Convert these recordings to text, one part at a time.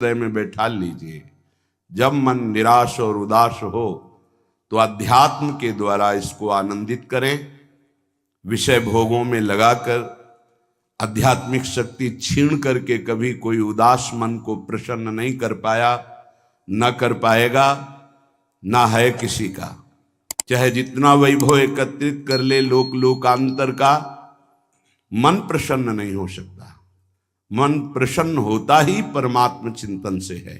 हृदय में बैठा लीजिए। जब मन निराश और उदास हो तो अध्यात्म के द्वारा इसको आनंदित करें। विषय भोगों में लगाकर आध्यात्मिक शक्ति छीन करके कभी कोई उदास मन को प्रसन्न नहीं कर पाया, न कर पाएगा, ना है किसी का। चाहे जितना वैभव एकत्रित कर ले लोकांतर का, मन प्रसन्न नहीं हो सकता। मन प्रसन्न होता ही परमात्म चिंतन से है।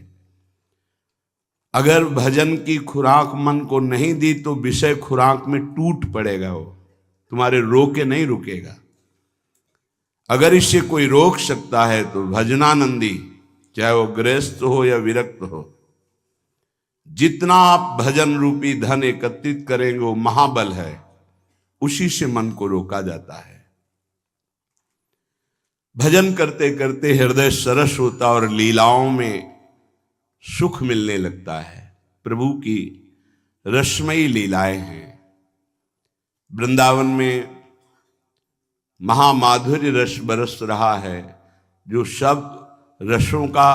अगर भजन की खुराक मन को नहीं दी तो विषय खुराक में टूट पड़ेगा, वो तुम्हारे रोके नहीं रुकेगा। अगर इसे कोई रोक सकता है तो भजनानंदी, चाहे वो गृहस्थ हो या विरक्त हो, जितना आप भजन रूपी धन एकत्रित करेंगे वो महाबल है, उसी से मन को रोका जाता है। भजन करते करते हृदय सरस होता और लीलाओं में सुख मिलने लगता है। प्रभु की रसमयी लीलाएं हैं। वृंदावन में महामाधुर्य रस बरस रहा है, जो सब रसों का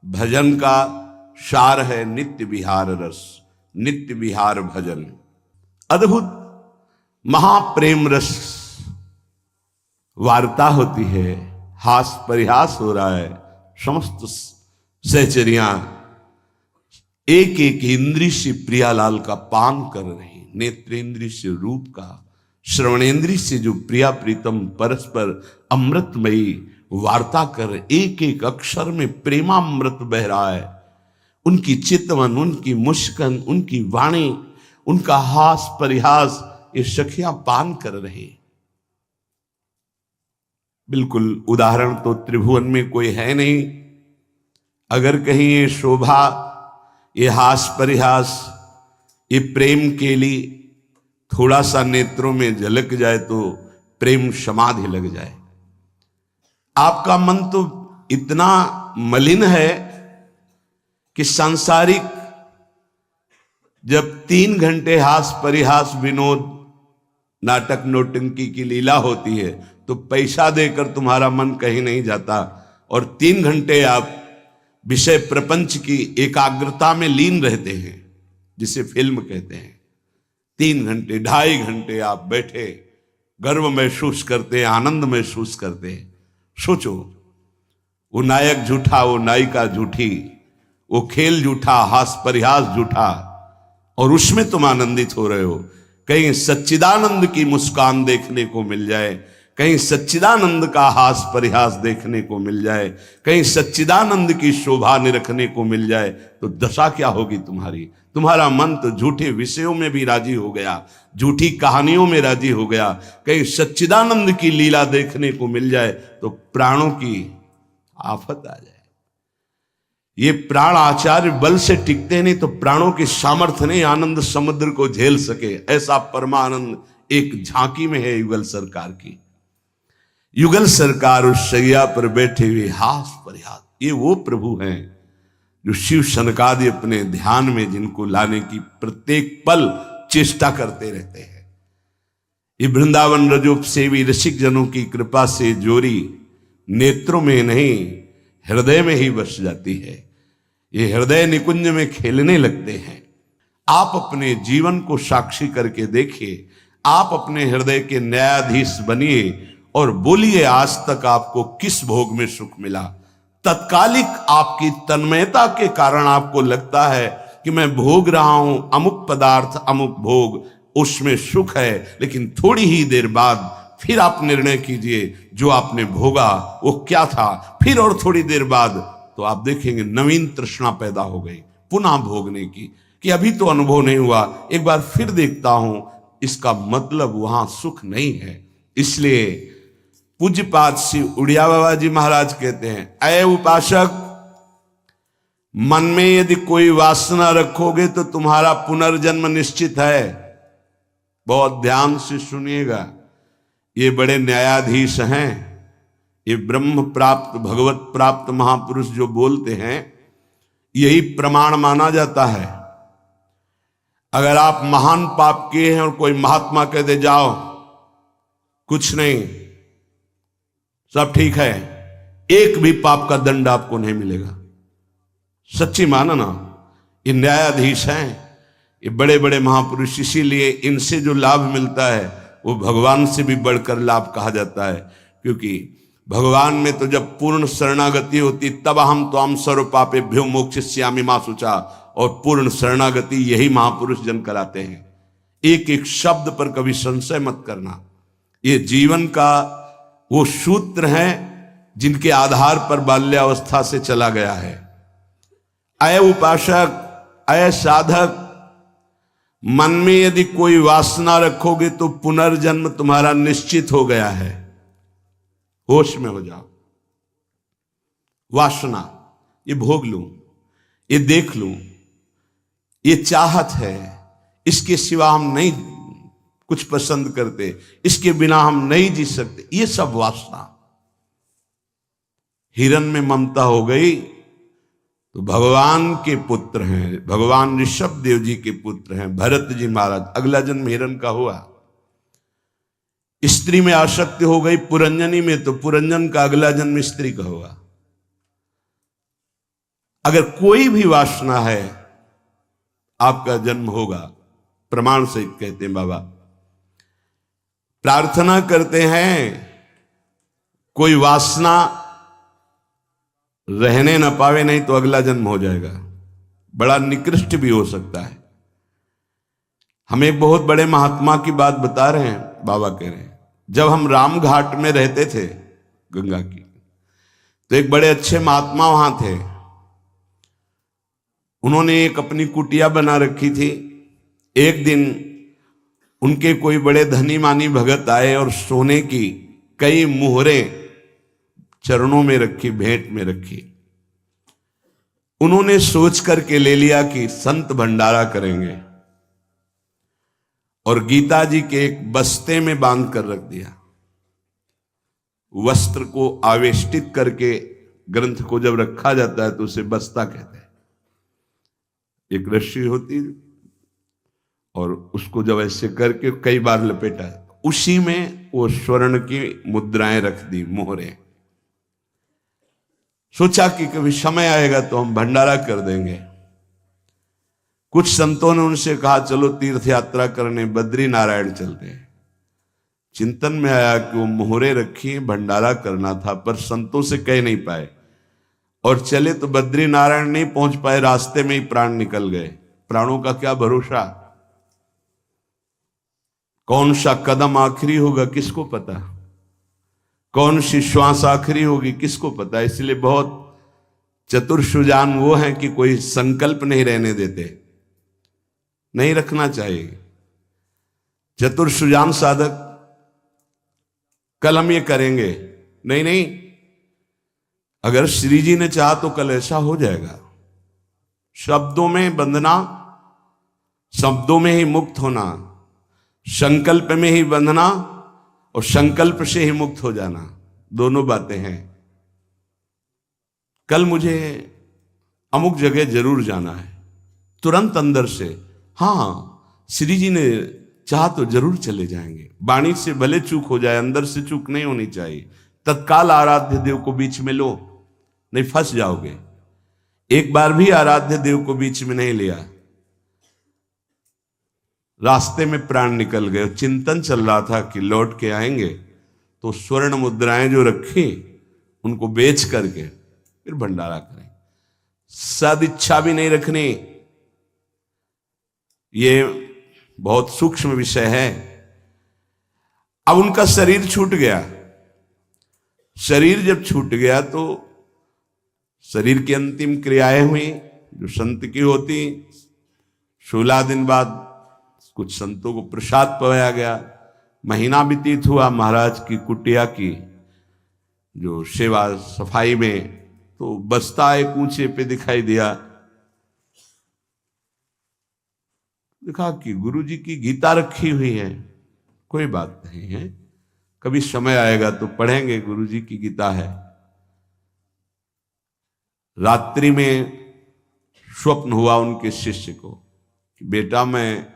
भजन का सार है। नित्य विहार रस, नित्य विहार भजन, अद्भुत महाप्रेम रस वार्ता होती है। हास परिहास हो रहा है। समस्त सहचरियां एक एक इंद्रिय से प्रियालाल का पान कर रही, नेत्रेंद्रिय से रूप का, श्रवणेंद्रिय से जो प्रिया प्रीतम परस्पर अमृतमयी वार्ता कर, एक एक अक्षर में प्रेमामृत बह रहा है। उनकी चितवन, उनकी मुस्कान, उनकी वाणी, उनका हास परिहास, ये सखियां पान कर रहे। बिल्कुल उदाहरण तो त्रिभुवन में कोई है नहीं। अगर कहीं ये शोभा, ये हास परिहास, ये प्रेम के लिए थोड़ा सा नेत्रों में झलक जाए तो प्रेम समाधि लग जाए। आपका मन तो इतना मलिन है कि सांसारिक जब 3 घंटे हास परिहास विनोद नाटक नौटंकी की लीला होती है तो पैसा देकर तुम्हारा मन कहीं नहीं जाता, और 3 घंटे आप विषय प्रपंच की एकाग्रता में लीन रहते हैं, जिसे फिल्म कहते हैं। 3 घंटे 2.5 घंटे आप बैठे गर्व महसूस करते हैं, आनंद महसूस करते हैं। सोचो, वो नायक झूठा, वो नायिका झूठी, वो खेल झूठा, हास परिहास झूठा, और उसमें तुम आनंदित हो रहे हो। कहीं सच्चिदानंद की मुस्कान देखने को मिल जाए, कहीं सच्चिदानंद का हास परिहास देखने को मिल जाए, कहीं सच्चिदानंद की शोभा निरखने को मिल जाए, तो दशा क्या होगी तुम्हारी। तुम्हारा मन तो झूठे विषयों में भी राजी हो गया, झूठी कहानियों में राजी हो गया। कहीं सच्चिदानंद की लीला देखने को मिल जाए तो प्राणों की आफत आ जाए। ये प्राण आचार्य बल से टिकते नहीं, तो प्राणों की सामर्थ्य नहीं आनंद समुद्र को झेल सके। ऐसा परमानंद एक झांकी में है युगल सरकार की। युगल सरकार उस शैया पर बैठे हुए हास परिहास, ये वो प्रभु हैं जो शिव सनकादि अपने ध्यान में जिनको लाने की प्रत्येक पल चेष्टा करते रहते हैं। ये वृंदावन रजोप सेवी रसिक जनों की कृपा से जोरी नेत्रों में नहीं हृदय में ही बस जाती है। ये हृदय निकुंज में खेलने लगते हैं। आप अपने जीवन को साक्षी करके देखिए। आप अपने हृदय के न्यायाधीश बनिए और बोलिए, आज तक आपको किस भोग में सुख मिला। तत्कालिक आपकी तन्मयता के कारण आपको लगता है कि मैं भोग रहा हूं अमुक पदार्थ, अमुक भोग, उसमें सुख है, लेकिन थोड़ी ही देर बाद फिर आप निर्णय कीजिए जो आपने भोगा वो क्या था। फिर और थोड़ी देर बाद तो आप देखेंगे नवीन तृष्णा पैदा हो गई पुनः भोगने की, कि अभी तो अनुभव नहीं हुआ, एक बार फिर देखता हूं। इसका मतलब वहां सुख नहीं है। इसलिए पूज्यपाद श्री उड़िया बाबा जी महाराज कहते हैं, अय उपासक, मन में यदि कोई वासना रखोगे तो तुम्हारा पुनर्जन्म निश्चित है। बहुत ध्यान से सुनिएगा। ये बड़े न्यायाधीश हैं, ये ब्रह्म प्राप्त भगवत प्राप्त महापुरुष जो बोलते हैं, यही प्रमाण माना जाता है। अगर आप महान पाप किए हैं और कोई महात्मा कह दे जाओ कुछ नहीं, सब ठीक है, एक भी पाप का दंड आपको नहीं मिलेगा। सच्ची मानना, ये न्यायाधीश हैं, ये बड़े बड़े महापुरुष, इसीलिए इनसे जो लाभ मिलता है वो भगवान से भी बढ़कर लाभ कहा जाता है। क्योंकि भगवान में तो जब पूर्ण शरणागति होती तब हम तो हम सर्व पापेभ्यो मोक्षयिष्यामि मा शुचा, और पूर्ण शरणागति यही महापुरुष जन कराते हैं। एक एक शब्द पर कभी संशय मत करना। ये जीवन का वो सूत्र है जिनके आधार पर बाल्यावस्था से चला गया है। अय उपासक, अय साधक, मन में यदि कोई वासना रखोगे तो पुनर्जन्म तुम्हारा निश्चित हो गया है। होश में हो जाओ। वासना, ये भोग लूं, ये देख लूं, ये चाहत है, इसके सिवा हम नहीं कुछ पसंद करते, इसके बिना हम नहीं जी सकते, ये सब वासना। हिरण में ममता हो गई तो भगवान के पुत्र हैं, भगवान ऋषभ देव जी के पुत्र हैं भरत जी महाराज, अगला जन्म हिरण का हुआ। स्त्री में आसक्ति हो गई पुरंजनी में, तो पुरंजन का अगला जन्म स्त्री का हुआ। अगर कोई भी वासना है आपका जन्म होगा, प्रमाण से कहते हैं बाबा। प्रार्थना करते हैं कोई वासना रहने न पावे, नहीं तो अगला जन्म हो जाएगा, बड़ा निकृष्ट भी हो सकता है। हम एक बहुत बड़े महात्मा की बात बता रहे हैं, बाबा कह रहे हैं जब हम राम घाट में रहते थे गंगा की, तो एक बड़े अच्छे महात्मा वहां थे। उन्होंने एक अपनी कुटिया बना रखी थी। एक दिन उनके कोई बड़े धनी मानी भगत आए और सोने की कई मुहरें चरणों में रखी, भेंट में रखी। उन्होंने सोच करके ले लिया कि संत भंडारा करेंगे, और गीता जी के एक बस्ते में बांध कर रख दिया। वस्त्र को आवेष्टित करके ग्रंथ को जब रखा जाता है तो उसे बस्ता कहते हैं। एक रस्सी होती और उसको जब ऐसे करके कई बार लपेटा, उसी में वो स्वर्ण की मुद्राएं रख दी, मोहरें। सोचा कि कभी समय आएगा तो हम भंडारा कर देंगे। कुछ संतों ने उनसे कहा चलो तीर्थ यात्रा करने बद्री नारायण चलते हैं। चिंतन में आया कि वो मोहरे रखी, भंडारा करना था, पर संतों से कह नहीं पाए और चले तो बद्री नारायण नहीं पहुंच पाए, रास्ते में ही प्राण निकल गए। प्राणों का क्या भरोसा, कौन सा कदम आखिरी होगा किसको पता, कौन सी श्वास आखिरी होगी किसको पता। इसलिए बहुत चतुर सुजान वो हैं कि कोई संकल्प नहीं रहने देते, नहीं रखना चाहिए। चतुर सुजान साधक कल हम ये करेंगे, नहीं नहीं, अगर श्री जी ने चाहा तो कल ऐसा हो जाएगा। शब्दों में बंधना, शब्दों में ही मुक्त होना, संकल्प में ही बंधना और संकल्प से ही मुक्त हो जाना, दोनों बातें हैं। कल मुझे अमुक जगह जरूर जाना है, तुरंत अंदर से हाँ श्री जी ने चाहा तो जरूर चले जाएंगे। वाणी से भले चूक हो जाए, अंदर से चूक नहीं होनी चाहिए। तत्काल आराध्य देव को बीच में लो, नहीं फंस जाओगे। एक बार भी आराध्य देव को बीच में नहीं लिया, रास्ते में प्राण निकल गए। चिंतन चल रहा था कि लौट के आएंगे, तो स्वर्ण मुद्राएं जो रखी उनको बेच करके फिर भंडारा करें। सदिच्छा भी नहीं रखनी, ये बहुत सूक्ष्म विषय है। अब उनका शरीर छूट गया। शरीर जब छूट गया तो शरीर की अंतिम क्रियाएं हुई जो संत की होती। 16 दिन बाद कुछ संतों को प्रसाद पवाया गया। महीना व्यतीत हुआ महाराज की कुटिया की जो सेवा सफाई में, तो बस्ता एक ऊंचे पे दिखाई दिया। देखा कि गुरु जी की गीता रखी हुई है। कोई बात नहीं है, कभी समय आएगा तो पढ़ेंगे, गुरु जी की गीता है। रात्रि में स्वप्न हुआ उनके शिष्य को कि बेटा मैं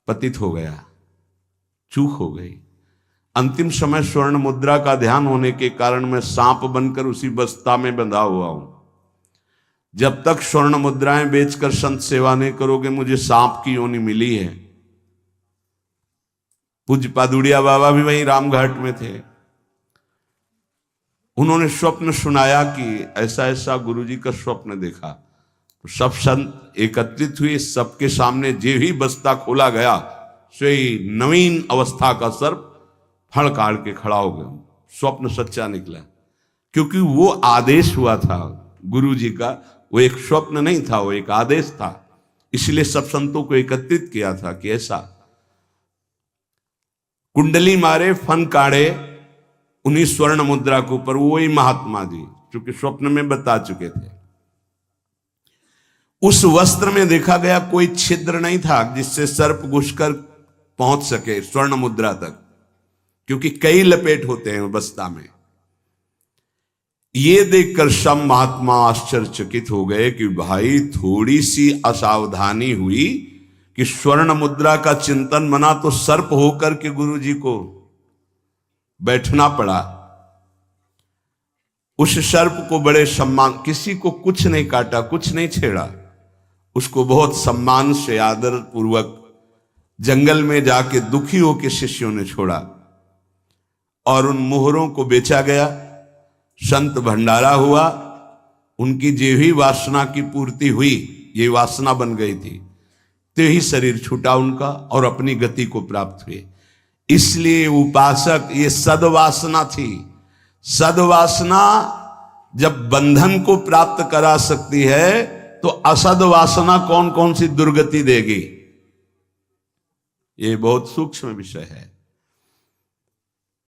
पतित हो गया, चूक हो गई। अंतिम समय स्वर्ण मुद्रा का ध्यान होने के कारण मैं सांप बनकर उसी बस्ता में बंधा हुआ हूं। जब तक स्वर्ण मुद्राएं बेचकर संत सेवा नहीं करोगे, मुझे सांप की योनि मिली है। पूज्य पादुड़िया बाबा भी वहीं रामघाट में थे। उन्होंने स्वप्न सुनाया कि ऐसा ऐसा गुरुजी का स्वप्न देखा। तो सब संत एकत्रित हुए, सबके सामने जे ही बस्ता खोला गया, सोई नवीन अवस्था का सर्प फड़ काट के खड़ा हो गया। स्वप्न सच्चा निकला, क्योंकि वो आदेश हुआ था गुरुजी का। वो एक स्वप्न नहीं था, वो एक आदेश था। इसलिए सब संतों को एकत्रित किया था कि ऐसा कुंडली मारे, फन काढ़े उन्हीं स्वर्ण मुद्रा के ऊपर। वही महात्मा जी चूंकि स्वप्न में बता चुके थे। उस वस्त्र में देखा गया कोई छिद्र नहीं था जिससे सर्प घुसकर पहुंच सके स्वर्ण मुद्रा तक, क्योंकि कई लपेट होते हैं बस्ता में। ये देखकर सब महात्मा आश्चर्यचकित हो गए कि भाई थोड़ी सी असावधानी हुई कि स्वर्ण मुद्रा का चिंतन बना तो सर्प होकर के गुरु जी को बैठना पड़ा। उस सर्प को बड़े सम्मान, किसी को कुछ नहीं काटा, कुछ नहीं छेड़ा, उसको बहुत सम्मान से आदर पूर्वक जंगल में जाके दुखी होकर शिष्यों ने छोड़ा और उन मोहरों को बेचा गया। संत भंडारा हुआ, उनकी जो ही वासना की पूर्ति हुई, ये वासना बन गई थी, तो ही शरीर छूटा उनका और अपनी गति को प्राप्त हुए। इसलिए उपासक, ये सद्वासना थी। सद्वासना जब बंधन को प्राप्त करा सकती है तो असद वासना कौन कौन सी दुर्गति देगी, ये बहुत सूक्ष्म विषय है।